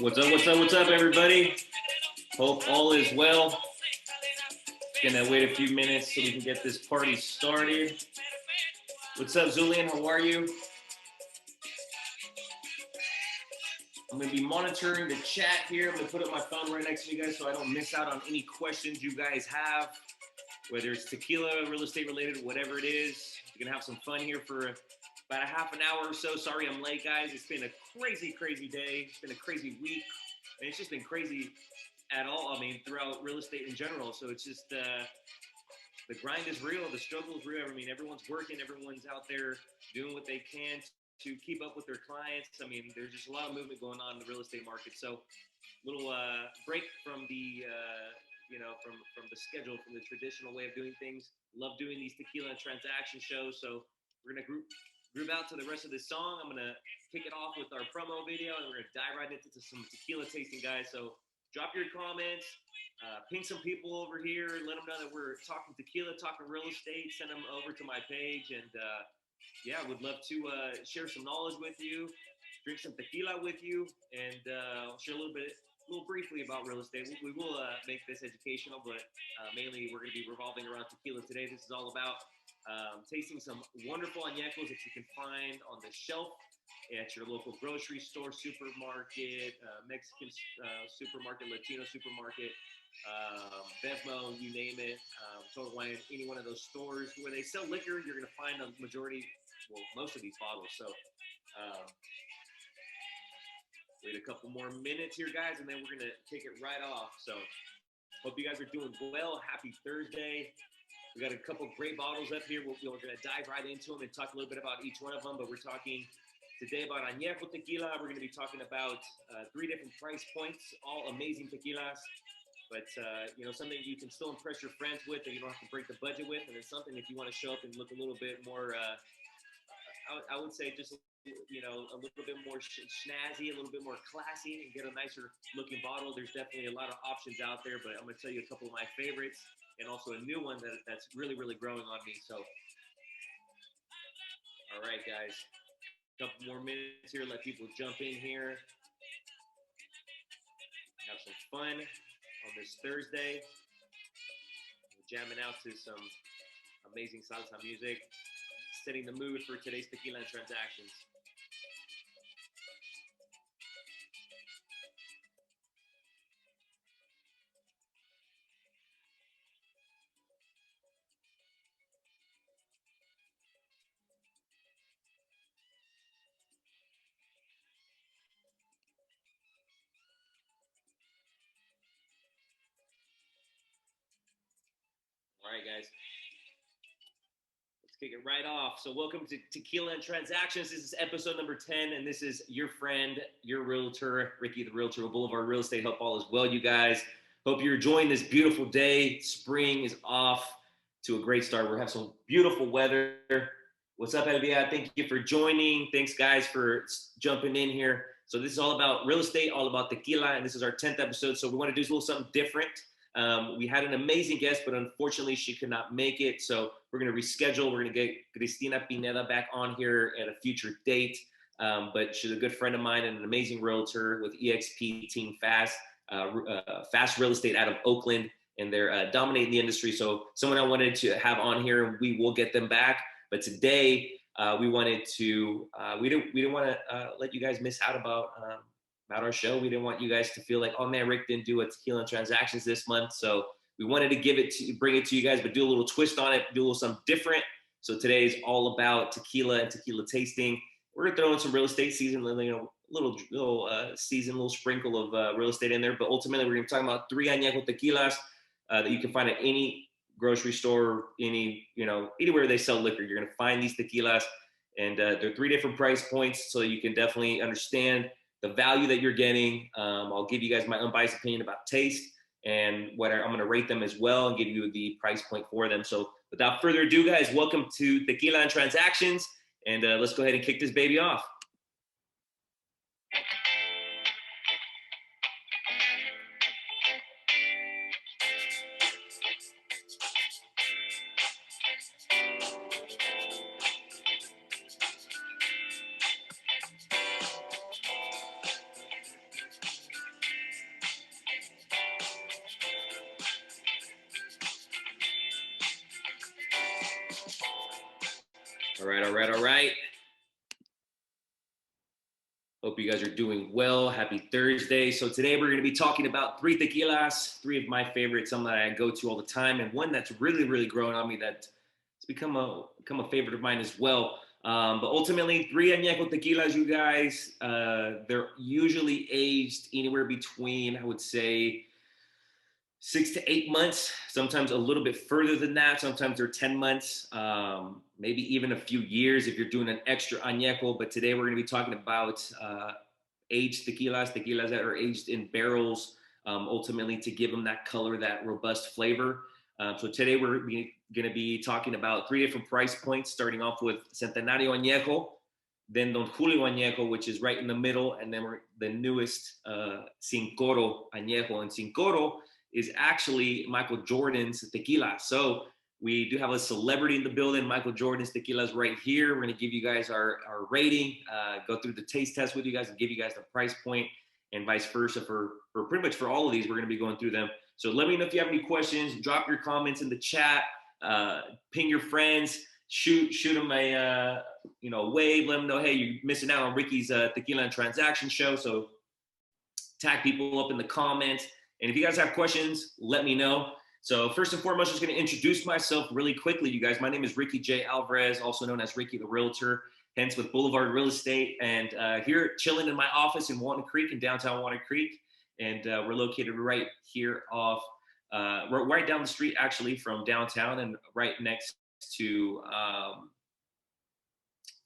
What's up, what's up, what's up, everybody? Hope all is well. Gonna wait a few minutes so we can get this party started. What's up, Zulian? How are you? I'm gonna be monitoring the chat here. I'm gonna put up my phone right next to you guys so I don't miss out on any questions you guys have, whether it's tequila, real estate related, whatever it is. We're gonna have some fun here for about a half an hour or so. Sorry I'm late, guys. It's been a crazy, crazy day. It's been a crazy week. And it's just been crazy at all. I mean, throughout real estate in general. So it's just, the grind is real. The struggle is real. I mean, everyone's working. Everyone's out there doing what they can to keep up with their clients. I mean, there's just a lot of movement going on in the real estate market. So little break from the, from the schedule, from the traditional way of doing things. Love doing these tequila and transaction shows. So we're going to groove out to the rest of this song. I'm going to kick it off with our promo video, and we're going to dive right into some tequila tasting, guys. So drop your comments, ping some people over here, let them know that we're talking tequila, talking real estate, send them over to my page, and yeah, would love to share some knowledge with you, drink some tequila with you, and I'll share a little briefly about real estate. We will make this educational, but mainly we're going to be revolving around tequila today. This is all about tasting some wonderful añejos that you can find on the shelf at your local grocery store, supermarket, Mexican supermarket, Latino supermarket, Bevmo, you name it, Total Wine, any one of those stores where they sell liquor, you're going to find a majority, well, most of these bottles. So wait a couple more minutes here, guys, and then we're going to kick it right off. So hope you guys are doing well. Happy Thursday. We got a couple great bottles up here. We're going to dive right into them and talk a little bit about each one of them, but we're talking today about Añejo tequila. We're going to be talking about 3 different price points, all amazing tequilas, but something you can still impress your friends with that you don't have to break the budget with, and then something if you want to show up and look a little bit more, I would say just, a little bit more snazzy, a little bit more classy, and get a nicer looking bottle. There's definitely a lot of options out there, but I'm going to tell you a couple of my favorites and also a new one that's really, really growing on me. So, all right, guys. Couple more minutes here, let people jump in here, have some fun on this Thursday. We're jamming out to some amazing salsa music, setting the mood for today's tequila and transactions. All right, guys. Let's kick it right off. So welcome to Tequila and Transactions. This is episode number 10, and this is your friend, your realtor, Ricky the Realtor of Boulevard Real Estate. Hope all is well, you guys. Hope you're enjoying this beautiful day. Spring is off to a great start. We're having some beautiful weather. What's up, 𝐵𝐵𝐴? Thank you for joining. Thanks, guys, for jumping in here. So this is all about real estate, all about tequila, and this is our 10th episode. So we want to do a little something different. We had an amazing guest, but unfortunately she could not make it. So we're going to reschedule. We're going to get Cristina Pineda back on here at a future date. But she's a good friend of mine and an amazing realtor with EXP Team Fast Real Estate out of Oakland, and they're dominating the industry. So someone I wanted to have on here, and we will get them back. But today we wanted to, we didn't want to let you guys miss out about our show. We didn't want you guys to feel like, oh man, Rick didn't do a tequila and transactions this month. So we wanted to bring it to you guys, but do a little twist on it, do a little something different. So today is all about tequila and tequila tasting. We're gonna throw in some real estate season, little season, little sprinkle of real estate in there. But ultimately, we're gonna be talking about 3 añejo tequilas that you can find at any grocery store, anywhere they sell liquor. You're gonna find these tequilas, and they're 3 different price points, so you can definitely understand the value that you're getting. I'll give you guys my unbiased opinion about taste and what I'm going to rate them as well and give you the price point for them. So without further ado, guys, welcome to Tequila and Transactions, and let's go ahead and kick this baby off. All right, all right, all right. Hope you guys are doing well. Happy Thursday. So today we're going to be talking about 3 tequilas, 3 of my favorites, some that I go to all the time, and one that's really, really growing on me that's become a favorite of mine as well. But ultimately, 3 Añejo tequilas, you guys. They're usually aged anywhere between, I would say, 6 to 8 months, sometimes a little bit further than that. Sometimes they're 10 months, maybe even a few years if you're doing an extra añejo. But today we're going to be talking about aged tequilas that are aged in barrels, ultimately to give them that color, that robust flavor. So today we're going to be talking about 3 different price points, starting off with Centenario Añejo, then Don Julio Añejo, which is right in the middle, and then the newest 𝘲𝘢𝘲𝘀 Añejo. And 𝘲𝘢𝘲 is actually Michael Jordan's tequila. So we do have a celebrity in the building. Michael Jordan's tequila is right here. We're going to give you guys our rating, go through the taste test with you guys, and give you guys the price point, and vice versa for pretty much for all of these. We're going to be going through them. So let me know if you have any questions. Drop your comments in the chat. Ping your friends. Shoot them a wave. Let them know, hey, you're missing out on Ricky's Tequila and Transaction show. So tag people up in the comments. And if you guys have questions, let me know. So first and foremost, I'm just going to introduce myself really quickly, you guys. My name is Ricky J. Alvarez, also known as Ricky the Realtor, hence with Boulevard Real Estate. And here chilling in my office in Walnut Creek, in downtown Walnut Creek. And we're located right here we're right down the street, actually, from downtown, and right next to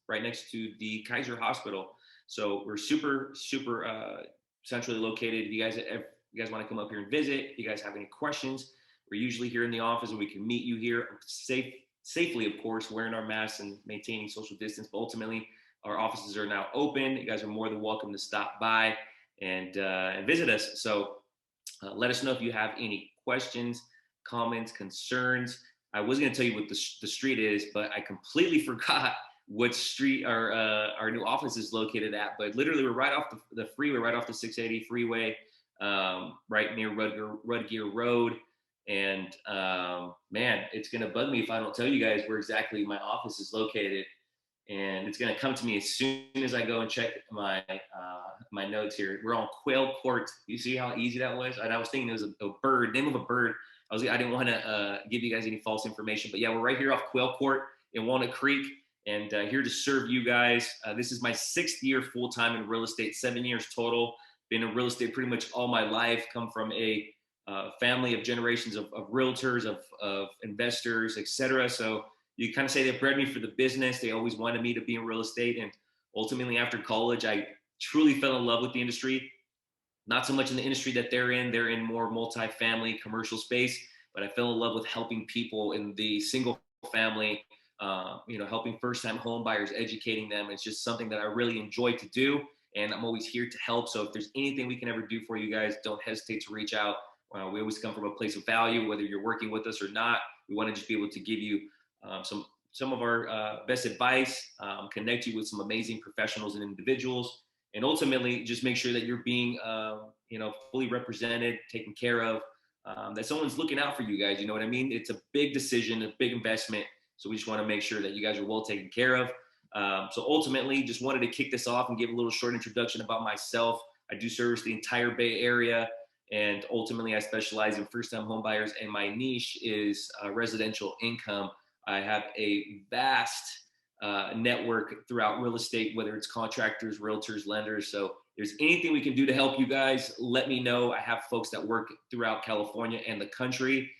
the Kaiser Hospital. So we're super centrally located. If you guys want to come up here and visit, if you guys have any questions, we're usually here in the office, and we can meet you here safely, of course, wearing our masks and maintaining social distance. But ultimately, our offices are now open. You guys are more than welcome to stop by and visit us. So let us know if you have any questions, comments, concerns. I was going to tell you what the street is, but I completely forgot what street our new office is located at. But literally, we're right off the freeway, right off the 680 freeway, right near Rudgear Road. And man, it's going to bug me if I don't tell you guys where exactly my office is located. And it's going to come to me as soon as I go and check my notes here. We're on Quail Court. You see how easy that was? And I was thinking it was a bird, name of a bird. I didn't want to give you guys any false information. But yeah, we're right here off Quail Court in Walnut Creek, and here to serve you guys. This is my 6th year full-time in real estate, 7 years total. Been in real estate pretty much all my life. Come from a family of generations of realtors, of investors, etc. So you kind of say they bred me for the business. They always wanted me to be in real estate. And ultimately, after college, I truly fell in love with the industry. Not so much in the industry that they're in. They're in more multifamily commercial space. But I fell in love with helping people in the single family, helping first-time home buyers, educating them. It's just something that I really enjoy to do. And I'm always here to help. So if there's anything we can ever do for you guys, don't hesitate to reach out. We always come from a place of value, whether you're working with us or not. We want to just be able to give you some of our best advice, connect you with some amazing professionals and individuals, and ultimately just make sure that you're being, fully represented, taken care of, that someone's looking out for you guys. You know what I mean? It's a big decision, a big investment. So we just want to make sure that you guys are well taken care of. So ultimately, just wanted to kick this off and give a little short introduction about myself. I do service the entire Bay Area. And ultimately, I specialize in first-time home buyers, and my niche is residential income. I have a vast network throughout real estate, whether it's contractors, realtors, lenders. So if there's anything we can do to help you guys, let me know. I have folks that work throughout California and the country.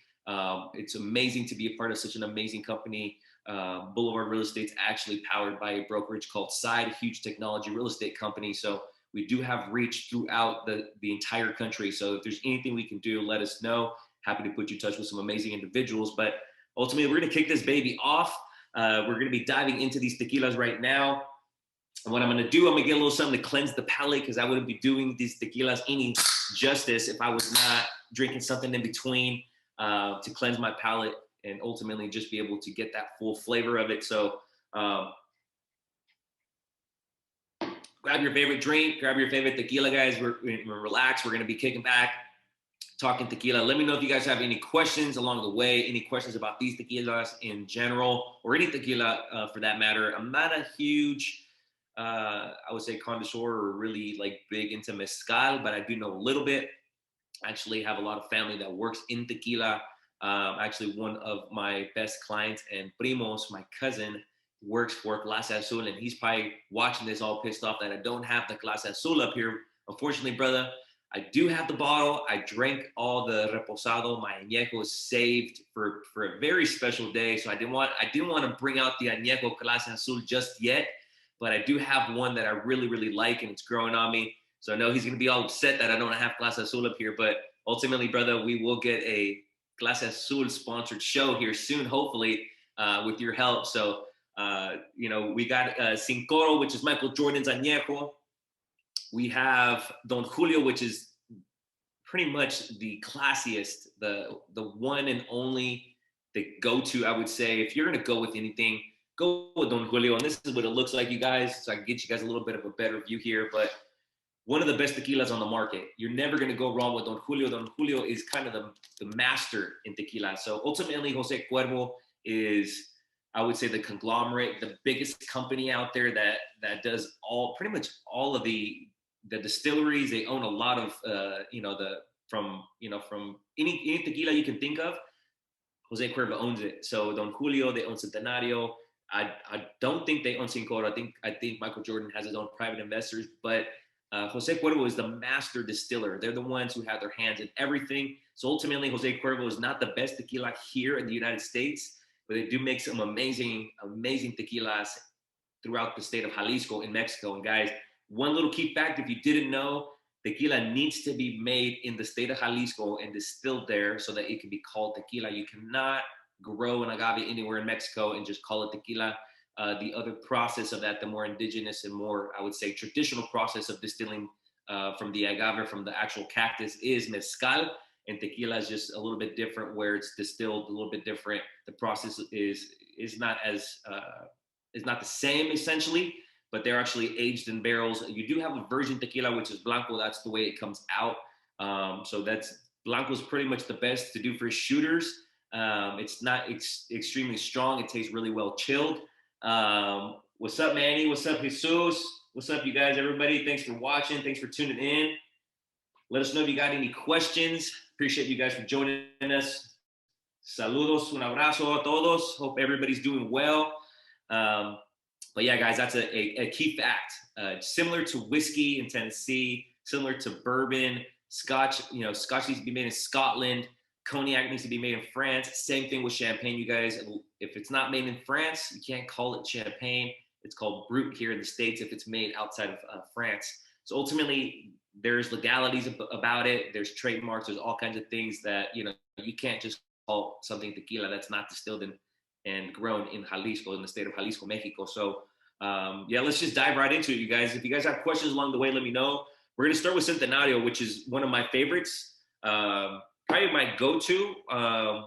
It's amazing to be a part of such an amazing company. Boulevard Real Estate's actually powered by a brokerage called 𝘲𝘲𝘲𝘲, a huge technology real estate company. So we do have reach throughout the entire country. So if there's anything we can do, let us know. Happy to put you in touch with some amazing individuals. But ultimately, we're going to kick this baby off. We're going to be diving into these tequilas right now. And what I'm going to do, I'm going to get a little something to cleanse the palate, because I wouldn't be doing these tequilas any justice if I was not drinking something in between to cleanse my palate and ultimately just be able to get that full flavor of it. So grab your favorite drink, grab your favorite tequila, guys. We're relaxed. We're going to be kicking back, talking tequila. Let me know if you guys have any questions along the way, any questions about these tequilas in general, or any tequila for that matter. I'm not a huge, I would say, connoisseur or really like big into mezcal, but I do know a little bit. I actually have a lot of family that works in tequila. Actually, one of my best clients and primos, my cousin, works for Clase Azul, and he's probably watching this all pissed off that I don't have the Clase Azul up here. Unfortunately, brother, I do have the bottle. I drank all the reposado. My añejo is saved for a very special day. So I didn't want to bring out the añejo Clase Azul just yet, but I do have one that I really, really like, and it's growing on me. So I know he's going to be all upset that I don't have Clase Azul up here, but ultimately, brother, we will get a Clase Azul sponsored show here soon, hopefully, with your help. So, we got 𝘛𝘦𝘲𝘀𝘀, which is Michael Jordan's añejo. We have Don Julio, which is pretty much the classiest, the one and only, the go-to, I would say. If you're going to go with anything, go with Don Julio. And this is what it looks like, you guys. So I can get you guys a little bit of a better view here. But one of the best tequilas on the market. You're never going to go wrong with Don Julio. Don Julio is kind of the master in tequila. So ultimately, 𝘱𝐸 𝘀𝐻𝐻 is, I would say, the conglomerate, the biggest company out there that does pretty much all of the distilleries. They own a lot of, from any tequila you can think of. 𝘱𝐸 𝘀𝐻𝐻 owns it. So Don Julio, they own Centenario. I don't think they own 𝘛𝘦𝘲𝘀𝘀. I think Michael Jordan has his own private investors, but 𝘱𝐸 𘀀𝐻𝐻 is the master distiller. They're the ones who have their hands in everything. So ultimately, 𝘱𝐸 𘀀𝐻𝐻 is not the best tequila here in the United States, but they do make some amazing, amazing tequilas throughout the state of Jalisco in Mexico. And guys, one little key fact, if you didn't know, tequila needs to be made in the state of Jalisco and distilled there so that it can be called tequila. You cannot grow an agave anywhere in Mexico and just call it tequila. The other process of that, the more indigenous and more, I would say, traditional process of distilling from the agave, from the actual cactus, is mezcal. And tequila is just a little bit different, where it's distilled a little bit different. The process is not the same, essentially, but they're actually aged in barrels. You do have a virgin tequila, which is blanco. That's the way it comes out. So blanco is pretty much the best to do for shooters. It's not extremely strong. It tastes really well chilled. What's up, Manny? What's up, Jesus? What's up, you guys, everybody? Thanks for watching. Thanks for tuning in. Let us know if you got any questions. Appreciate you guys for joining us. Saludos, un abrazo a todos. Hope everybody's doing well. But yeah, guys, that's a key fact. Similar to whiskey in Tennessee, similar to bourbon, Scotch. Scotch needs to be made in Scotland. Cognac needs to be made in France. Same thing with champagne, you guys. If it's not made in France, you can't call it champagne. It's called Brut here in the States if it's made outside of France. So ultimately, there's legalities about it. There's trademarks. There's all kinds of things that, you can't just call something tequila that's not distilled and grown in Jalisco, in the state of Jalisco, Mexico. So let's just dive right into it, you guys. If you guys have questions along the way, let me know. We're going to start with Centenario, which is one of my favorites. Probably my go-to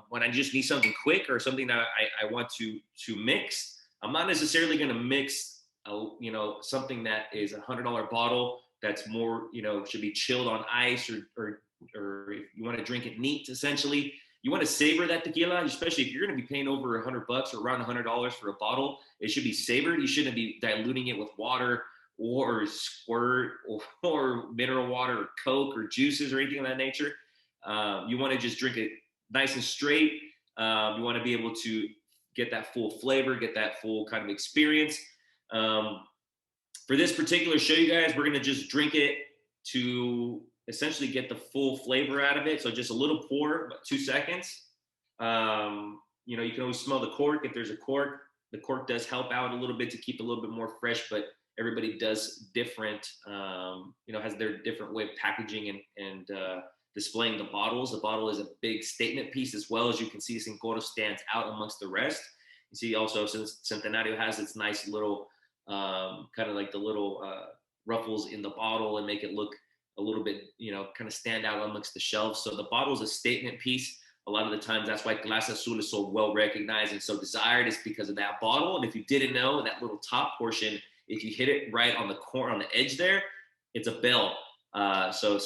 when I just need something quick or something that I want to mix. I'm not necessarily going to mix, something that is $100 bottle that's more, should be chilled on ice or if you want to drink it neat, essentially. You want to savor that tequila, especially if you're going to be paying over $100 or around $100 for a bottle. It should be savored. You shouldn't be diluting it with water or squirt or mineral water or Coke or juices or anything of that nature. You want to just drink it nice and straight. You want to be able to get that full flavor, get that full kind of experience. For this particular show, you guys, we're going to just drink it to essentially get the full flavor out of it. So just a little pour, about 2 seconds. You can always smell the cork. If there's a cork, the cork does help out a little bit to keep it a little bit more fresh, but everybody does different, has their different way of packaging and displaying the bottles. The bottle is a big statement piece as well. As you can see, 𝘛𝘦𝘲𝘀𝐻 stands out amongst the rest. You see also, since Centenario has its nice little, kind of like the little ruffles in the bottle and make it look a little bit, kind of stand out amongst the shelves. So the bottle is a statement piece. A lot of the times, that's why Clase Azul is so well recognized and so desired, is because of that bottle. And if you didn't know, that little top portion, if you hit it right on the edge there, it's a bell. So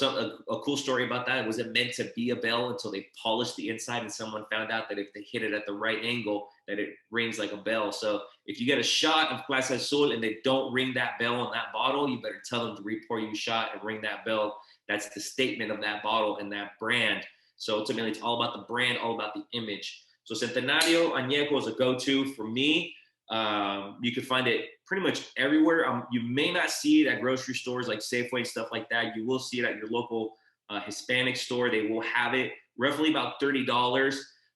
a cool story about that, was it meant to be a bell until they polished the inside and someone found out that if they hit it at the right angle, that it rings like a bell. So if you get a shot of Clase Azul and they don't ring that bell on that bottle, you better tell them to re-pour you a shot and ring that bell. That's the statement of that bottle and that brand. So ultimately, it's all about the brand, all about the image. So Centenario Añejo is a go-to for me. You can find it pretty much everywhere. You may not see it at grocery stores like Safeway and stuff like that. You will see it at your local Hispanic store. They will have it roughly about $30.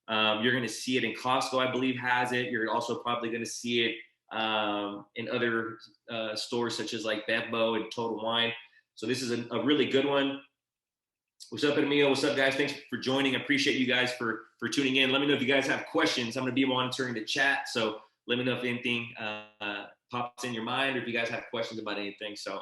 You're going to see it in Costco, I believe, has it. You're also probably going to see it in other stores such as like Bevmo and Total Wine. So this is a really good one. What's up, Emilio? What's up, guys? Thanks for joining. I appreciate you guys for tuning in. Let me know if you guys have questions. I'm going to be monitoring the chat, so let me know if anything pops in your mind or if you guys have questions about anything. So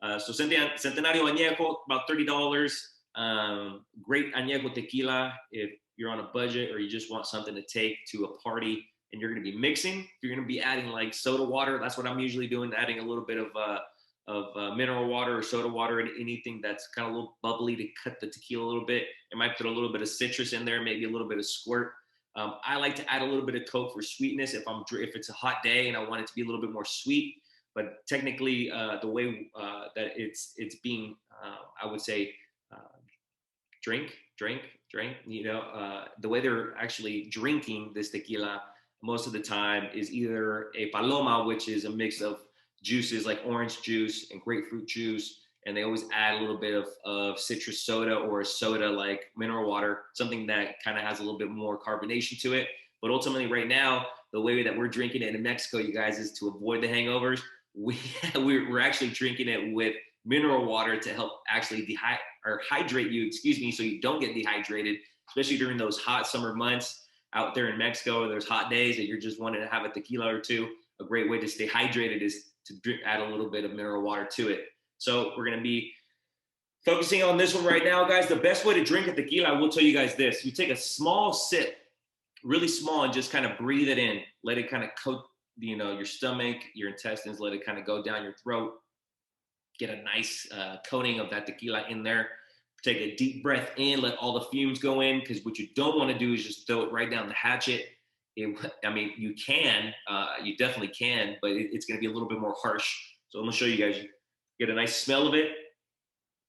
Centenario Añejo, about $30. Great Añejo tequila if you're on a budget or you just want something to take to a party and you're going to be mixing. If you're going to be adding like soda water, that's what I'm usually doing, adding a little bit of mineral water or soda water and anything that's kind of a little bubbly to cut the tequila a little bit. I might put a little bit of citrus in there, maybe a little bit of squirt. I like to add a little bit of Coke for sweetness if it's a hot day and I want it to be a little bit more sweet. But technically, the way that it's being, I would say, drink. You know, the way they're actually drinking this tequila most of the time is either a paloma, which is a mix of juices like orange juice and grapefruit juice, and they always add a little bit of citrus soda or a soda like mineral water, something that kind of has a little bit more carbonation to it. But ultimately right now, the way that we're drinking it in Mexico, you guys, is to avoid the hangovers. We're actually drinking it with mineral water to help actually hydrate you, so you don't get dehydrated, especially during those hot summer months out there in Mexico. There's hot days that you're just wanting to have a tequila or two. A great way to stay hydrated is to add a little bit of mineral water to it. So we're going to be focusing on this one right now, guys. The best way to drink a tequila, I will tell you guys this. You take a small sip, really small, and just kind of breathe it in. Let it kind of coat, your stomach, your intestines. Let it kind of go down your throat. Get a nice coating of that tequila in there. Take a deep breath in. Let all the fumes go in, because what you don't want to do is just throw it right down the hatchet. You definitely can, but it's going to be a little bit more harsh. So I'm going to show you guys. Get a nice smell of it.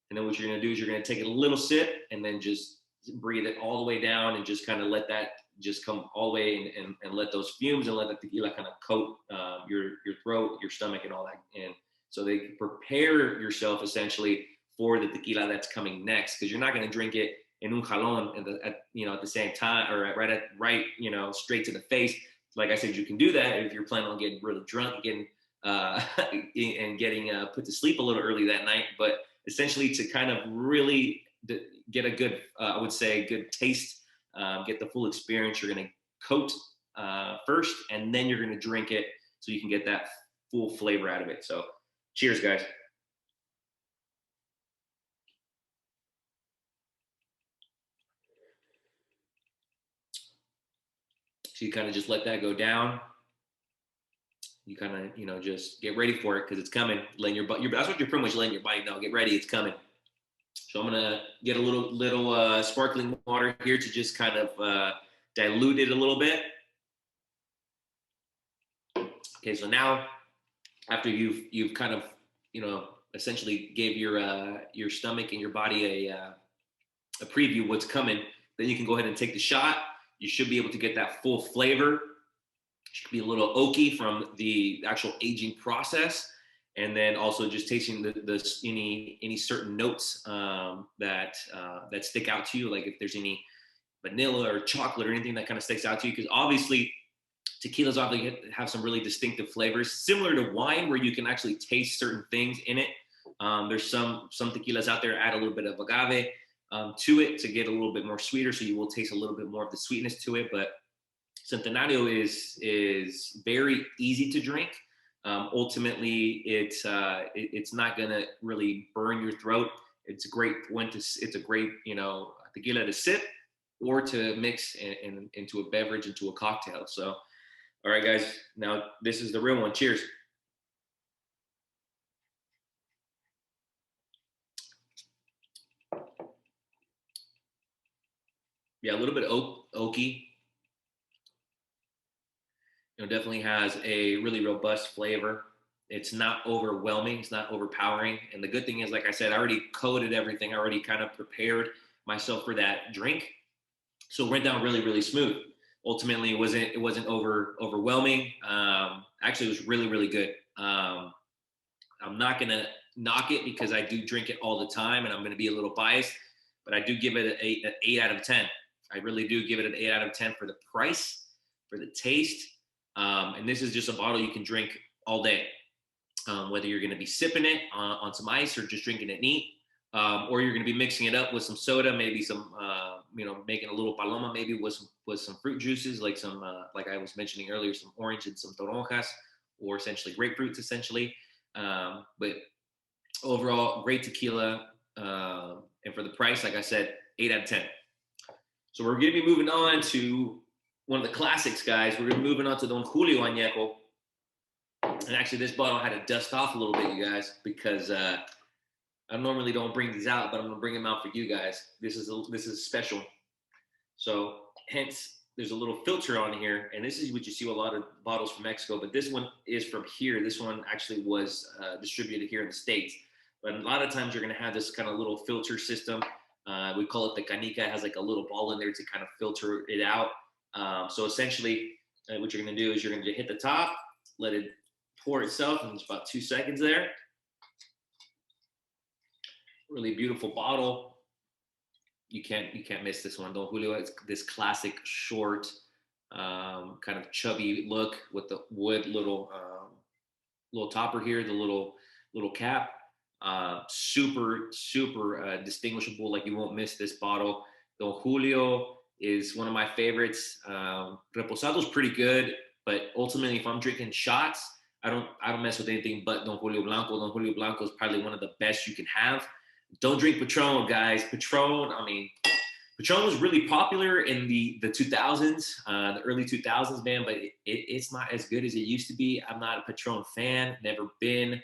And then what you're going to do is you're going to take a little sip and then just breathe it all the way down and just kind of let that just come all the way and let those fumes and let the tequila kind of coat your throat, your stomach, and all that. And so they prepare yourself essentially for the tequila that's coming next, because you're not going to drink it in un jalón at the same time, or right straight to the face. Like I said, you can do that if you're planning on getting really drunk, and getting put to sleep a little early that night. But essentially, to kind of really get a good, I would say, good taste, get the full experience, you're going to coat first, and then you're going to drink it so you can get that full flavor out of it. So cheers, guys. So you kind of just let that go down. You kind of, just get ready for it, because it's coming. That's what you're pretty much letting your body know. Get ready, it's coming. So I'm gonna get a little sparkling water here to just kind of dilute it a little bit. Okay, so now after you've kind of essentially gave your stomach and your body a preview what's coming, then you can go ahead and take the shot. You should be able to get that full flavor. It should be a little oaky from the actual aging process, and then also just tasting any certain notes that stick out to you, like if there's any vanilla or chocolate or anything that kind of sticks out to you, because obviously tequilas obviously have some really distinctive flavors, similar to wine, where you can actually taste certain things in it. There's some tequilas out there add a little bit of agave to it to get a little bit more sweeter, so you will taste a little bit more of the sweetness to it. But Centenario is very easy to drink. Ultimately, it's not gonna really burn your throat. It's a great tequila to sip or to mix into a beverage, into a cocktail. So, all right, guys, now this is the real one. Cheers. Yeah, a little bit oaky. Definitely has a really robust flavor. It's not overwhelming. It's not overpowering. And the good thing is, like I said, I already coated everything. I already kind of prepared myself for that drink. So it went down really, really smooth. Ultimately, it wasn't overwhelming. Actually, it was really, really good. I'm not gonna knock it because I do drink it all the time, and I'm gonna be a little biased, but I do give it an 8 out of 10. I really do give it an 8 out of 10 for the price, for the taste, and this is just a bottle you can drink all day, whether you're gonna be sipping it on some ice or just drinking it neat. Or you're going to be mixing it up with some soda, maybe some, making a little paloma, maybe with some fruit juices, like some, like I was mentioning earlier, some orange and some toronjas, or essentially grapefruits, essentially. But overall, great tequila, and for the price, like I said, 8 out of 10. So we're going to be moving on to one of the classics, guys. We're going to be moving on to Don Julio Añejo. And actually, this bottle had to dust off a little bit, you guys, because I normally don't bring these out, but I'm gonna bring them out for you guys. This is special. So hence, there's a little filter on here, and this is what you see with a lot of bottles from Mexico. But this one is from here. This one actually was distributed here in the States. But a lot of times you're gonna have this kind of little filter system. We call it the canica. It has like a little ball in there to kind of filter it out. So essentially, what you're gonna do is you're gonna hit the top, let it pour itself, and it's about 2 seconds there. Really beautiful bottle. You can't miss this one. Don Julio, it's this classic short, kind of chubby look with the wood little topper here, the little cap. Super distinguishable. Like you won't miss this bottle. Don Julio is one of my favorites. Reposado's pretty good, but ultimately, if I'm drinking shots, I don't mess with anything but Don Julio Blanco. Don Julio Blanco is probably one of the best you can have. Don't drink Patron, guys. Patron was really popular in the 2000s, the early 2000s, man, but it's not as good as it used to be. I'm not a Patron fan, never been.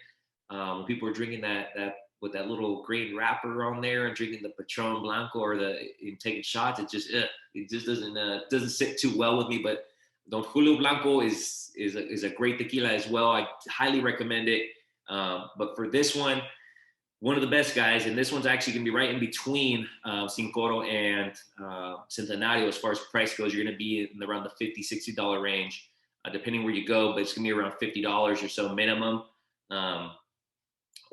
When people are drinking that with that little green wrapper on there and drinking the Patron Blanco or taking shots, it just doesn't sit too well with me. But Don Julio Blanco is a great tequila as well. I highly recommend it. But for this one of the best, guys, and this one's actually going to be right in between Cinco Oro and Centenario as far as price goes. You're going to be in around the $50, $60 range, depending where you go, but it's going to be around $50 or so minimum.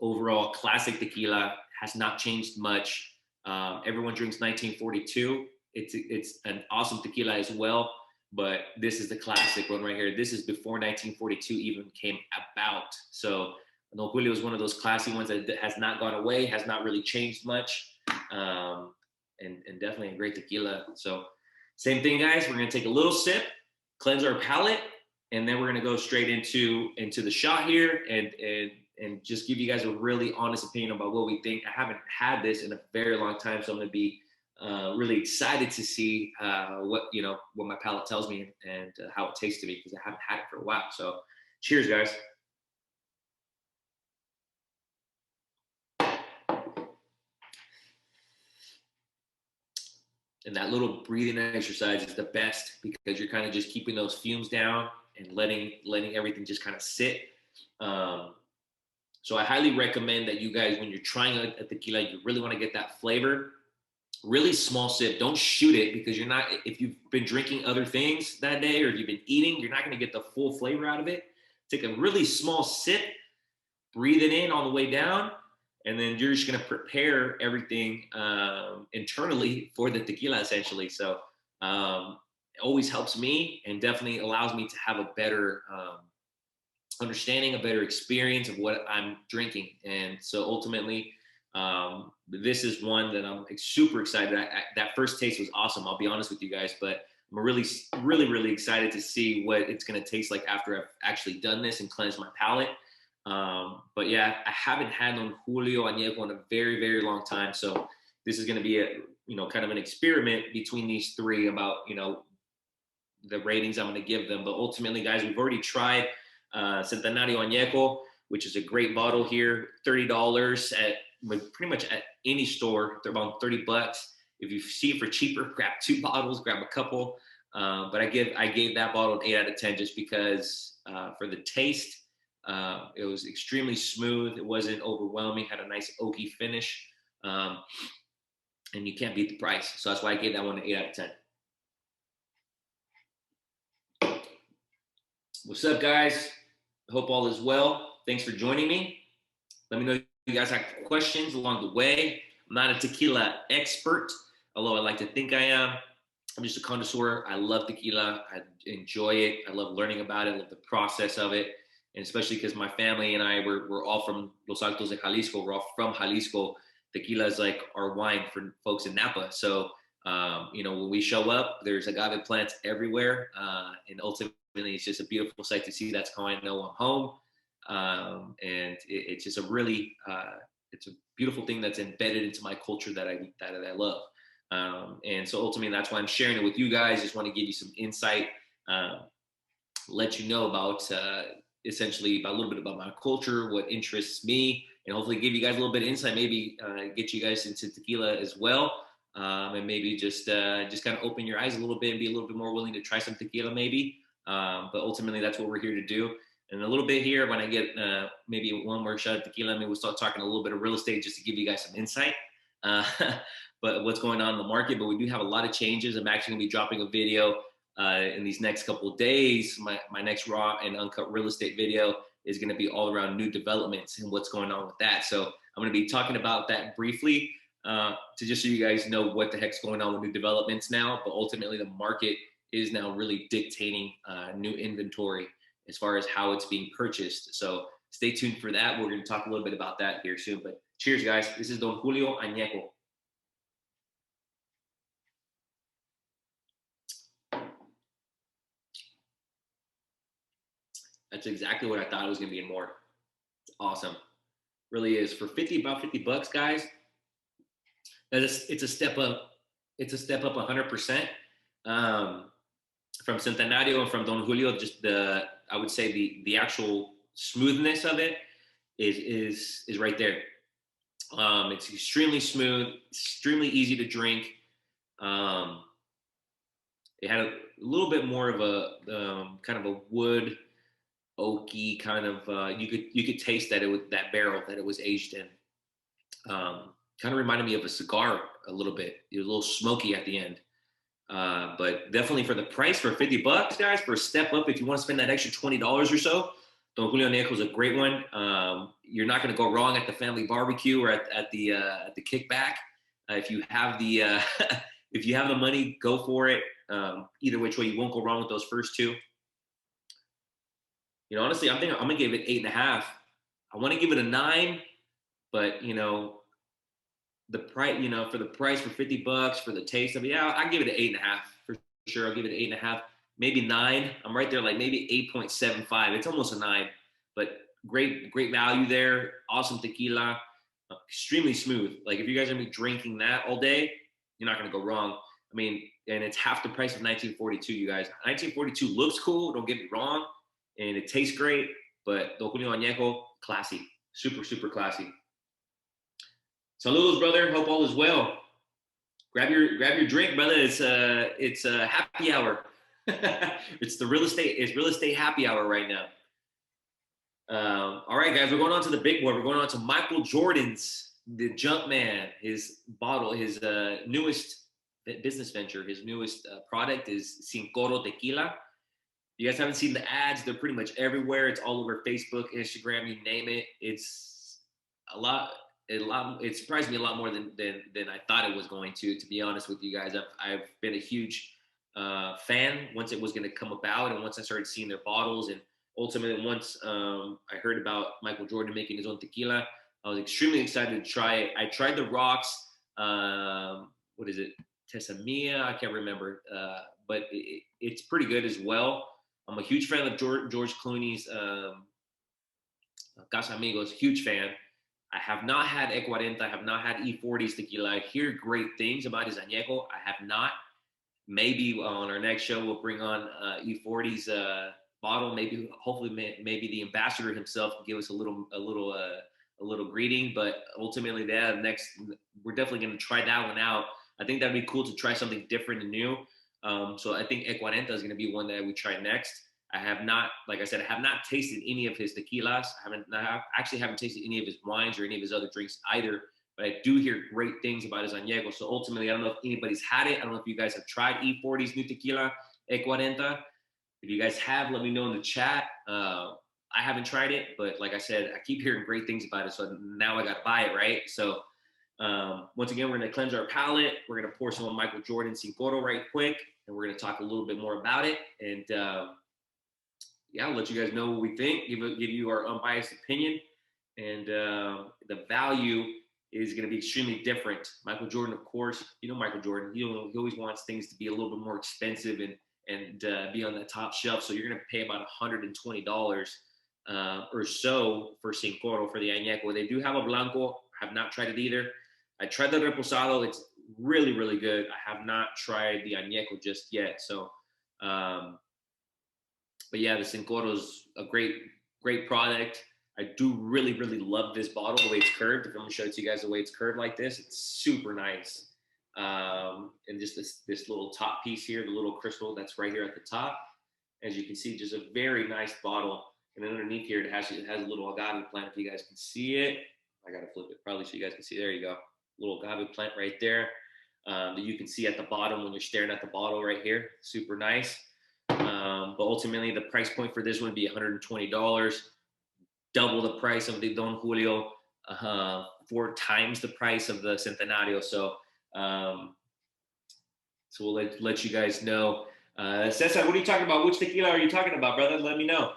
Overall, classic tequila, has not changed much. Everyone drinks 1942. It's an awesome tequila as well, but this is the classic one right here. This is before 1942 even came about. So Don Julio is one of those classy ones that has not gone away, has not really changed much, and definitely a great tequila. So same thing, guys. We're going to take a little sip, cleanse our palate, and then we're going to go straight into the shot here and just give you guys a really honest opinion about what we think. I haven't had this in a very long time, so I'm going to be really excited to see what my palate tells me and how it tastes to me, because I haven't had it for a while. So cheers, guys. And that little breathing exercise is the best, because you're kind of just keeping those fumes down and letting everything just kind of sit. So I highly recommend that you guys, when you're trying a tequila, you really want to get that flavor. Really small sip. Don't shoot it, because if you've been drinking other things that day or if you've been eating, you're not going to get the full flavor out of it. Take a really small sip, breathe it in on the way down, and then you're just going to prepare everything internally for the tequila, essentially. So it always helps me and definitely allows me to have a better understanding, a better experience of what I'm drinking. And so ultimately, this is one that I'm super excited. That first taste was awesome, I'll be honest with you guys, but I'm really, really, really excited to see what it's going to taste like after I've actually done this and cleansed my palate. But yeah, I haven't had Don Julio Añejo in a very, very long time. So this is going to be kind of an experiment between these three about, the ratings I'm going to give them. But ultimately, guys, we've already tried Centenario Añejo, which is a great bottle here, $30 at pretty much at any store. They're about $30. If you see it for cheaper, grab 2 bottles, grab a couple. But I gave that bottle an 8 out of 10 just because for the taste, it was extremely smooth. It wasn't overwhelming. Had a nice oaky finish, and you can't beat the price. So that's why I gave that one an 8 out of 10. What's up, guys? Hope all is well. Thanks for joining me. Let me know if you guys have questions along the way. I'm not a tequila expert, although I like to think I am. I'm just a connoisseur. I love tequila. I enjoy it. I love learning about it. I love the process of it. And especially because my family and I, we're all from Los Altos de Jalisco. We're all from Jalisco. Tequila is like our wine for folks in Napa. So, when we show up, there's agave plants everywhere. And ultimately, it's just a beautiful sight to see. That's how I know I'm home. And it's just it's a beautiful thing that's embedded into my culture that I love. And so ultimately, that's why I'm sharing it with you guys. Just want to give you some insight, let you know about essentially a little bit about my culture, what interests me, and hopefully give you guys a little bit of insight, maybe get you guys into tequila as well. And maybe just kind of open your eyes a little bit and be a little bit more willing to try some tequila maybe. But ultimately, that's what we're here to do. And a little bit here, when I get maybe one more shot of tequila, maybe we'll start talking a little bit of real estate just to give you guys some insight. But what's going on in the market. But we do have a lot of changes. I'm actually going to be dropping a video in these next couple of days. My next raw and uncut real estate video is going to be all around new developments and what's going on with that. So I'm going to be talking about that briefly to just so you guys know what the heck's going on with new developments now. But ultimately, the market is now really dictating new inventory as far as how it's being purchased. So stay tuned for that. We're going to talk a little bit about that here soon. But cheers, guys. This is Don Julio Añejo. That's exactly what I thought it was going to be and more. It's awesome. Really is. For about $50, guys, it's a step up. It's a step up 100%. From Centenario and from Don Julio, just I would say the actual smoothness of it is right there. It's extremely smooth, extremely easy to drink. It had a little bit more of a kind of a wood, oaky kind of. You could taste that that barrel that it was aged in. Kind of reminded me of a cigar a little bit. It was a little smoky at the end. But definitely for the price, for $50, guys, for a step up, if you want to spend that extra $20 or so, Don Julio Añejo is a great one. You're not going to go wrong at the family barbecue or at the kickback. If you have the if you have the money, go for it. Either which way, you won't go wrong with those first two. Honestly, I'm gonna give it 8.5. I want to give it a 9, but the price, for the price, for $50, for the taste of it, yeah, I'll give it an 8.5 for sure. I'll give it an 8.5, maybe 9. I'm right there, like maybe 8.75. It's almost a 9, but great value there. Awesome tequila, extremely smooth. Like if you guys are gonna be drinking that all day, you're not gonna go wrong. I mean, and it's half the price of 1942, you guys. 1942 looks cool, don't get me wrong, and it tastes great, but Don Julio Añejo, classy, super, super classy. Saludos, brother. Hope all is well. Grab your drink, brother. It's a happy hour. It's real estate happy hour right now. All right, guys, we're going on to the big boy. We're going on to Michael Jordan's the Jumpman. His bottle, his newest business venture, his newest product is Sin Coro Tequila. You guys haven't seen the ads? They're pretty much everywhere. It's all over Facebook, Instagram, you name it. It's a lot. It surprised me a lot more than I thought it was going to be honest with you guys. I've been a huge fan once it was going to come about, and once I started seeing their bottles, and ultimately once I heard about Michael Jordan making his own tequila, I was extremely excited to try it. I tried the rocks. What is it? 𝘛𝘦𝘲𝘶? I can't remember, but it's pretty good as well. I'm a huge fan of George Clooney's Casamigos. Huge fan. I have not had 𝑒40. I have not had 𝑒40's tequila. I hear great things about his Añejo. I have not. Maybe on our next show we'll bring on 𝑒40's bottle. Maybe, hopefully, maybe the ambassador himself can give us a little greeting. But ultimately, we're definitely going to try that one out. I think that'd be cool to try something different and new. So I think 𝘱𝐴40 is going to be one that we try next. I have not, like I said, I have not tasted any of his tequilas. I actually haven't tasted any of his wines or any of his other drinks either. But I do hear great things about his añejo. So ultimately, I don't know if anybody's had it. I don't know if you guys have tried E40's new tequila, 𝘱𝐴40. If you guys have, let me know in the chat. I haven't tried it, but like I said, I keep hearing great things about it. So now I got to buy it, right? So once again, we're going to cleanse our palate. We're going to pour some of Michael Jordan 𝘭𝐻𝑚 right quick, and we're going to talk a little bit more about it. And yeah, I'll let you guys know what we think, give you our unbiased opinion. And the value is going to be extremely different. Michael Jordan, of course, you know Michael Jordan, he always wants things to be a little bit more expensive and be on the top shelf. So you're going to pay about $120 or so for 𝘭𝐻𝑚, for the añejo. They do have a blanco. I have not tried it either. I tried the reposado. It's really, really good. I have not tried the añejo just yet. So, but yeah, the 𝘭𝐻𝑚 is a great product. I do really, really love this bottle, the way it's curved. If I'm gonna show it to you guys the way it's curved like this, it's super nice. And just this little top piece here, the little crystal that's right here at the top. As you can see, just a very nice bottle. And then underneath here, it has a little agave plant, if you guys can see it. I gotta flip it probably so you guys can see. There you go. Little agave plant right there that you can see at the bottom when you're staring at the bottle right here. Super nice. But ultimately, the price point for this one would be $120. Double the price of the Don Julio, 4 times the price of the Centenario. So, so we'll let you guys know. Cesar, what are you talking about? Which tequila are you talking about, brother? Let me know.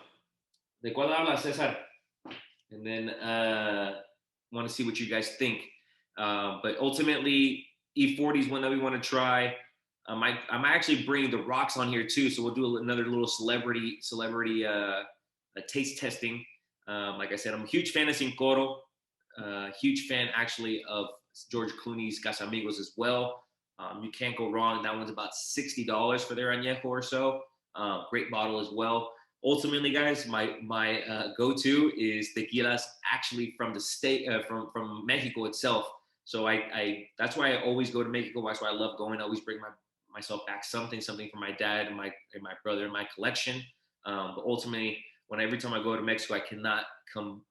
¿De cuál habla, Cesar? And then want to see what you guys think. But ultimately, E40 is one that we want to try. I'm actually bringing the rocks on here too, so we'll do another little celebrity taste testing. Like I said, I'm a huge fan of 𝘭𝐻𝑚, huge fan actually of George Clooney's Casamigos as well. You can't go wrong. That one's about $60 for their añejo or so. Great bottle as well. Ultimately, guys, my go-to is tequilas actually from the state, from Mexico itself. So that's why I always go to Mexico. That's why I love going. I always bring myself back something for my dad and my brother in my collection. But ultimately, every time I go to Mexico, I cannot come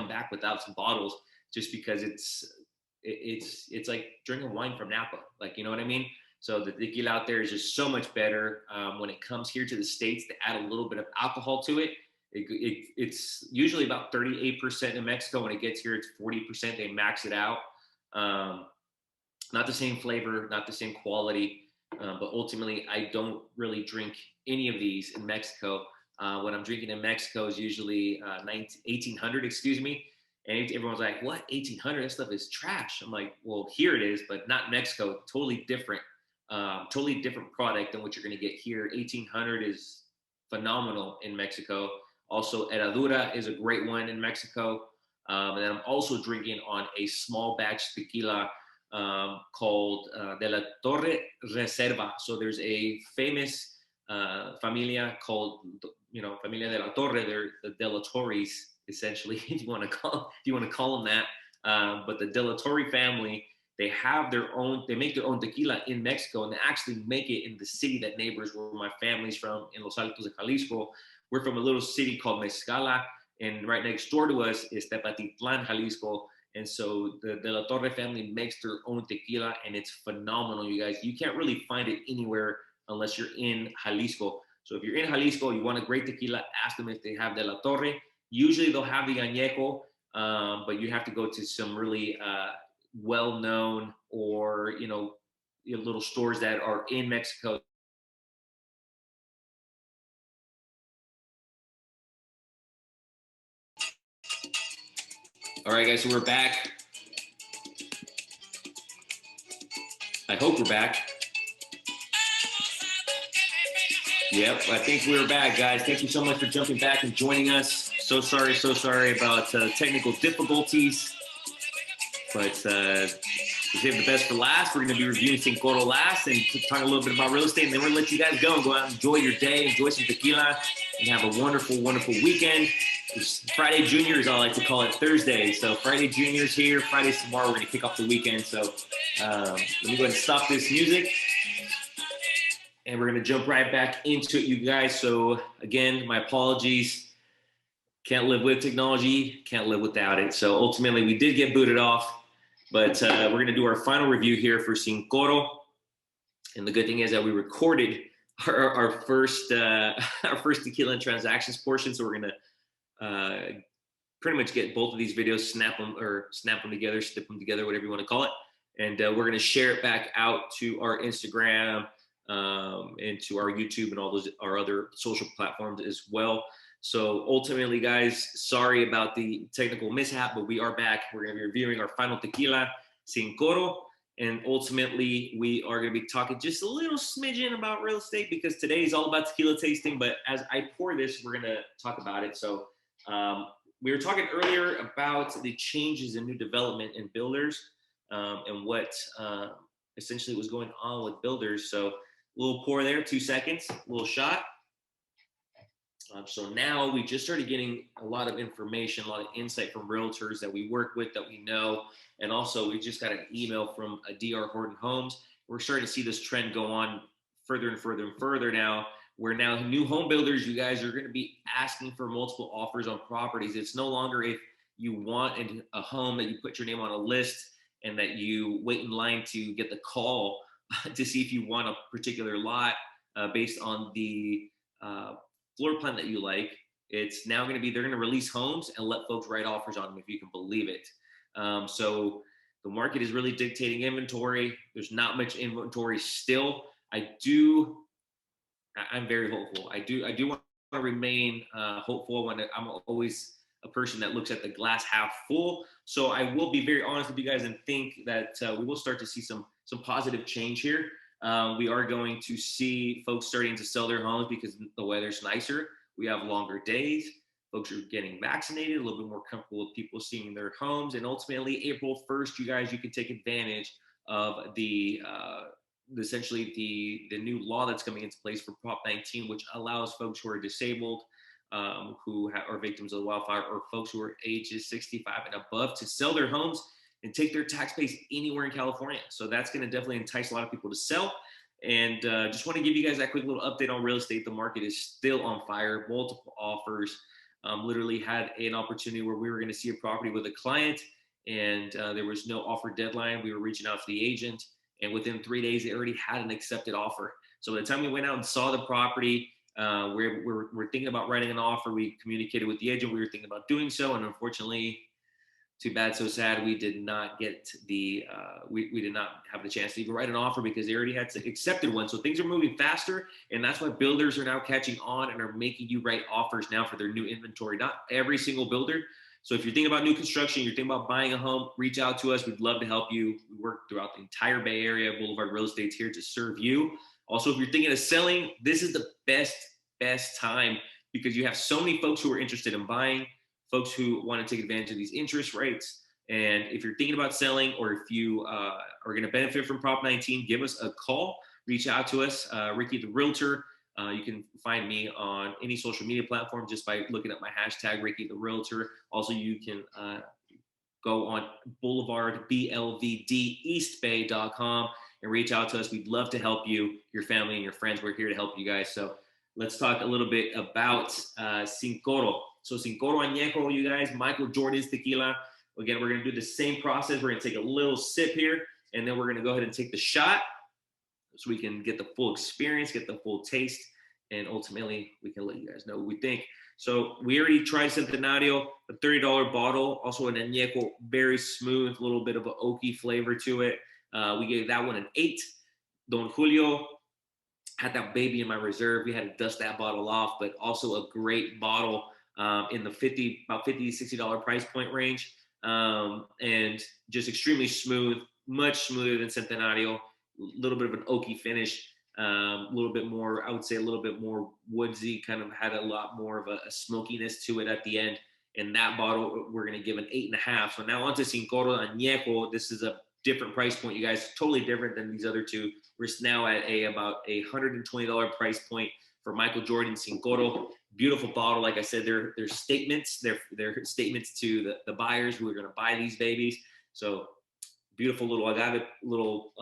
back without some bottles, just because it's like drinking wine from Napa, like, you know what I mean? So the tequila out there is just so much better. When it comes here to the States, they add a little bit of alcohol to it. It's usually about 38% in Mexico. When it gets here, it's 40%. They max it out. Not the same flavor, not the same quality, but ultimately, I don't really drink any of these in Mexico. What I'm drinking in Mexico is usually 1800, excuse me. And everyone's like, what, 1800? That stuff is trash. I'm like, well, here it is, but not Mexico. Totally different product than what you're going to get here. 1800 is phenomenal in Mexico. Also, Herradura is a great one in Mexico. And then I'm also drinking on a small batch tequila called De La Torre Reserva. So there's a famous familia called, Familia de la Torre. They're the De La Torres, essentially, if you want to call them that. But the De La Torre family, they make their own tequila in Mexico, and they actually make it in the city that neighbors where my family's from, in Los Altos de Jalisco. We're from a little city called Mezcala, and right next door to us is Tepatitlan, Jalisco. And so the De La Torre family makes their own tequila, and it's phenomenal, you guys. You can't really find it anywhere unless you're in Jalisco. So if you're in Jalisco, you want a great tequila, ask them if they have De La Torre. Usually they'll have the añejo, but you have to go to some really well-known or, little stores that are in Mexico. All right, guys, so we're back. I hope we're back. Yep, I think we're back, guys. Thank you so much for jumping back and joining us. So sorry about technical difficulties. But we saved the best for last. We're going to be reviewing 𝘭𝐻𝑚 last and talk a little bit about real estate. And then we're going to let you guys go and go out and enjoy your day, enjoy some tequila, and have a wonderful, wonderful weekend. It's Friday Juniors, I like to call it Thursday. So Friday Juniors here, Friday's tomorrow. We're going to kick off the weekend. So Let me go ahead and stop this music. And we're going to jump right back into it, you guys. So again, my apologies. Can't live with technology, can't live without it. So ultimately, we did get booted off, but we're going to do our final review here for 𝘛𝘬𝘲𝘀. And the good thing is that we recorded our first tequila and transactions portion. So we're going to pretty much get both of these videos, snap them together, snip them together, whatever you want to call it. And we're going to share it back out to our Instagram and to our YouTube and all those our other social platforms as well. So ultimately, guys, sorry about the technical mishap, but we are back. We're going to be reviewing our final tequila, 𝘛𝘬𝘀𝘀. And ultimately, we are going to be talking just a little smidgen about real estate because today is all about tequila tasting. But as I pour this, we're going to talk about it. So we were talking earlier about the changes in new development in builders and what essentially was going on with builders. So a little pour there, 2 seconds, a little shot. So now we just started getting a lot of information, a lot of insight from realtors that we work with, that we know. And also we just got an email from D.R. Horton Homes. We're starting to see this trend go on further and further and further now, where now new home builders, you guys are going to be asking for multiple offers on properties. It's no longer if you want a home that you put your name on a list and that you wait in line to get the call to see if you want a particular lot based on the floor plan that you like. It's now going to be, they're going to release homes and let folks write offers on them, if you can believe it. So the market is really dictating inventory. There's not much inventory still. I'm very hopeful. I do want to remain hopeful. When I'm always a person that looks at the glass half full. So I will be very honest with you guys and think that we will start to see some positive change here. We are going to see folks starting to sell their homes because the weather's nicer. We have longer days. Folks are getting vaccinated, a little bit more comfortable with people seeing their homes. And ultimately, April 1st, you guys, you can take advantage of the essentially the new law that's coming into place for Prop 19, which allows folks who are disabled, who are victims of the wildfire, or folks who are ages 65 and above to sell their homes and take their tax base anywhere in California. So that's going to definitely entice a lot of people to sell. And just want to give you guys that quick little update on real estate. The market is still on fire, multiple offers. Literally had an opportunity where we were going to see a property with a client and there was no offer deadline. We were reaching out to the agent, and within 3 days, they already had an accepted offer. So by the time we went out and saw the property, we're thinking about writing an offer. We communicated with the agent. We were thinking about doing so, and unfortunately, too bad, so sad, we did not get the we did not have the chance to even write an offer because they already had accepted one. So things are moving faster, and that's why builders are now catching on and are making you write offers now for their new inventory. Not every single builder. So if you're thinking about new construction, you're thinking about buying a home, reach out to us. We'd love to help you. We work throughout the entire Bay Area. Boulevard Real Estate's here to serve you. Also, if you're thinking of selling, this is the best time because you have so many folks who are interested in buying, folks who want to take advantage of these interest rates. And if you're thinking about selling, or if you are going to benefit from Prop 19, give us a call, reach out to us, Ricky the Realtor. You can find me on any social media platform just by looking up my hashtag, Ricky the Realtor. Also, you can go on Boulevard, BLVD, and reach out to us. We'd love to help you, your family, and your friends. We're here to help you guys. So let's talk a little bit about 𝘛𝘬𝘀𝘀. So 𝘛𝘬𝘀𝘀 Añejo, you guys, Michael Jordan's tequila. Again, we're going to do the same process. We're going to take a little sip here, and then we're going to go ahead and take the shot so we can get the full experience, get the full taste, and ultimately we can let you guys know what we think. So we already tried 𝘚𝘦𝘲𝘀𝘀, a $30 bottle, also an Añejo, very smooth, a little bit of an oaky flavor to it. We gave that one an 8. Don Julio had that baby in my reserve. We had to dust that bottle off, but also a great bottle in the about $50 to $60 price point range, and just extremely smooth, much smoother than 𝘚𝘦𝘲𝘀𝘀. A little bit of an oaky finish, a little bit more, I would say a little bit more woodsy, kind of had a lot more of a smokiness to it at the end. And that bottle, we're going to give an 8.5. So now onto 𝘛𝘬𝘀𝘀 Añejo. This is a different price point, you guys, totally different than these other two. We're now at about a $120 price point for Michael Jordan 𝘛𝘬𝘀𝘀. Beautiful bottle. Like I said, they're statements. They're statements to the buyers who are going to buy these babies. So beautiful little agave, little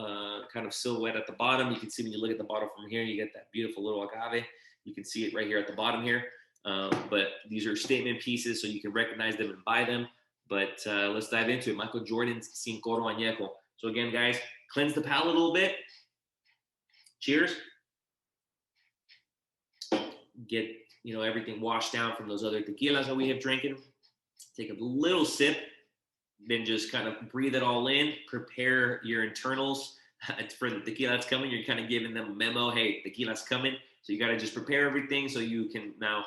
kind of silhouette at the bottom. You can see when you look at the bottle from here, you get that beautiful little agave. You can see it right here at the bottom here. But these are statement pieces, so you can recognize them and buy them. But let's dive into it. Michael Jordan's Sin Coro Añejo. So again, guys, cleanse the palate a little bit. Cheers. Get, you know, everything washed down from those other tequilas that we have drinking. Take a little sip, then just kind of breathe it all in. Prepare your internals for the tequila that's coming. You're kind of giving them a memo, hey, tequila's coming. So you got to just prepare everything so you can now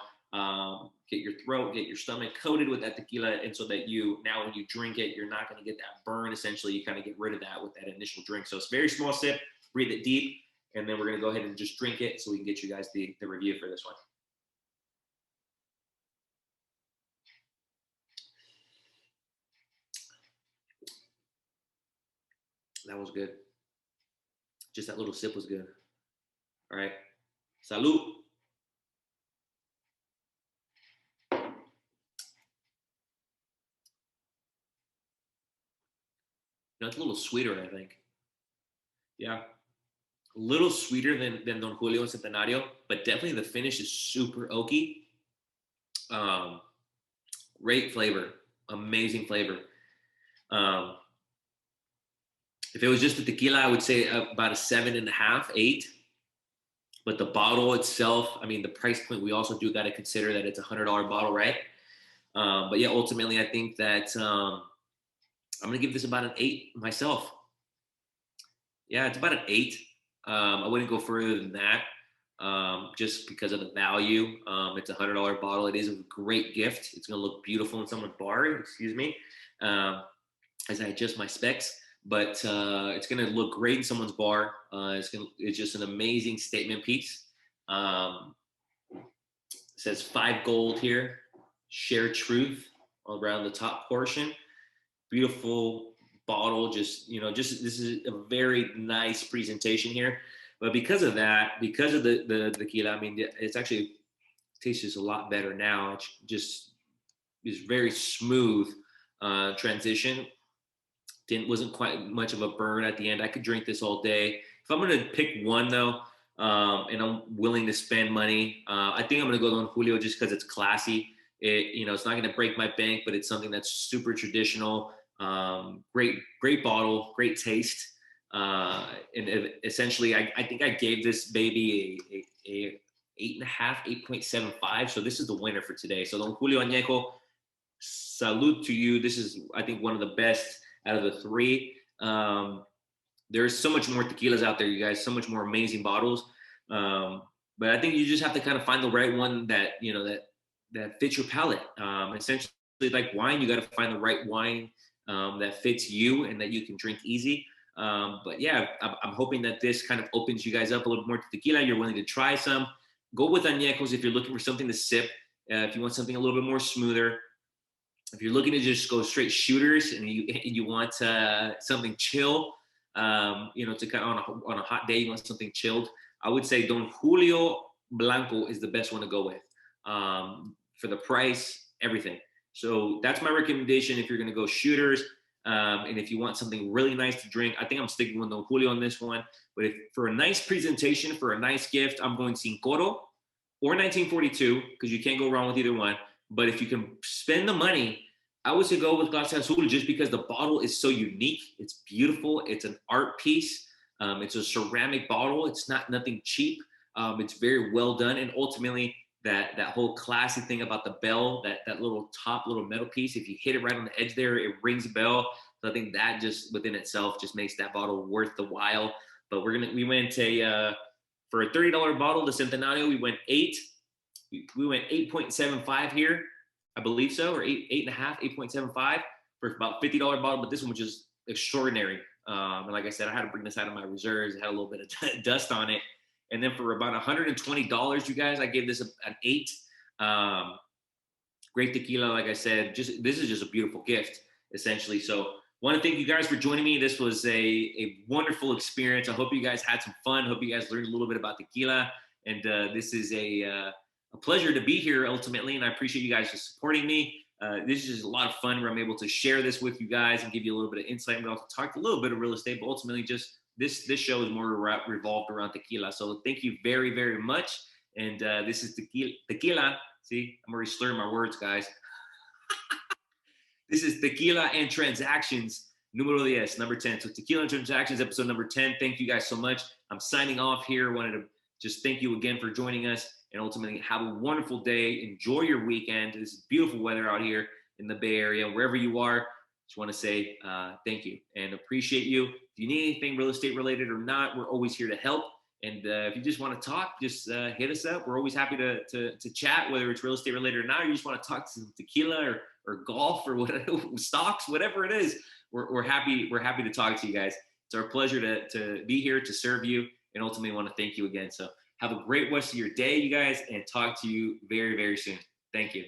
get your throat, get your stomach coated with that tequila. And so that you, now when you drink it, you're not going to get that burn. Essentially, you kind of get rid of that with that initial drink. So it's a very small sip, breathe it deep, and then we're going to go ahead and just drink it so we can get you guys the review for this one. That was good. Just that little sip was good. All right. Salud. No, it's a little sweeter, I think. Yeah. A little sweeter than Don Julio and Centenario, but definitely the finish is super oaky. Great flavor. Amazing flavor. If it was just the tequila, I would say about a 7.5, 8. But the bottle itself, I mean, the price point, we also do got to consider that it's a $100 bottle, right? But yeah, ultimately, I think that I'm going to give this about an 8 myself. Yeah, it's about an 8. I wouldn't go further than that just because of the value. It's a $100 bottle. It is a great gift. It's going to look beautiful in someone's bar, excuse me, as I adjust my specs. But it's going to look great in someone's bar. It's just an amazing statement piece. It says 5 gold here. Share truth around the top portion. Beautiful bottle. Just this is a very nice presentation here. But because of that, because of the tequila, I mean, it's actually tastes just a lot better now. It just is very smooth transition. Wasn't quite much of a burn at the end. I could drink this all day. If I'm going to pick one though, and I'm willing to spend money, I think I'm going to go Don Julio just because it's classy. It's not going to break my bank, but it's something that's super traditional. Great bottle, great taste. And essentially, I think I gave this baby a 8.5, 8.75. So this is the winner for today. So Don Julio Añejo, salute to you. This is, I think, one of the best out of the 3. There's so much more tequilas out there, you guys, so much more amazing bottles. But I think you just have to kind of find the right one that, that fits your palate. Essentially, like wine, you got to find the right wine that fits you and that you can drink easy. But yeah, I'm hoping that this kind of opens you guys up a little more to tequila. You're willing to try some. Go with añejos if you're looking for something to sip. If you want something a little bit more smoother. If you're looking to just go straight shooters and you want something chill, to kind of on a hot day, you want something chilled, I would say Don Julio Blanco is the best one to go with for the price, everything. So that's my recommendation if you're going to go shooters. And if you want something really nice to drink, I think I'm sticking with Don Julio on this one. But if for a nice presentation, for a nice gift, I'm going Sin Coro or 1942 because you can't go wrong with either one. But if you can spend the money, I would say go with Glass Azul just because the bottle is so unique. It's beautiful. It's an art piece. It's a ceramic bottle. It's nothing cheap. It's very well done. And ultimately, that whole classy thing about the bell, that little top little metal piece, if you hit it right on the edge there, it rings a bell. So I think that just within itself just makes that bottle worth the while. But we went for a $30 bottle, the Centenario, we went 8. We went 8.75 here, I believe so, or 8.5, 8.75 for about $50 bottle. But this one was just extraordinary. And like I said, I had to bring this out of my reserves. It had a little bit of dust on it. And then for about $120, you guys, I gave this an 8. Great tequila, like I said. This is just a beautiful gift, essentially. So want to thank you guys for joining me. This was a wonderful experience. I hope you guys had some fun. Hope you guys learned a little bit about tequila. And this is a pleasure to be here ultimately, and I appreciate you guys just supporting me. This is just a lot of fun where I'm able to share this with you guys and give you a little bit of insight. And we also talked a little bit of real estate, but ultimately just this show is more revolved around tequila. So thank you very, very much. And this is tequila. See, I'm already slurring my words, guys. This is Tequila and Transactions, número 10, number 10. So Tequila and Transactions, episode number 10. Thank you guys so much. I'm signing off here. I wanted to just thank you again for joining us, and ultimately have a wonderful day. Enjoy your weekend. This is beautiful weather out here in the Bay Area. Wherever you are, just want to say thank you and appreciate you. If you need anything real estate related or not, we're always here to help. And if you just want to talk, just hit us up. We're always happy to chat, whether it's real estate related or not, or you just want to talk some tequila or golf or whatever, stocks, whatever it is. We're happy to talk to you guys. It's our pleasure to be here to serve you, and ultimately want to thank you again. So have a great rest of your day, you guys, and talk to you very, very soon. Thank you.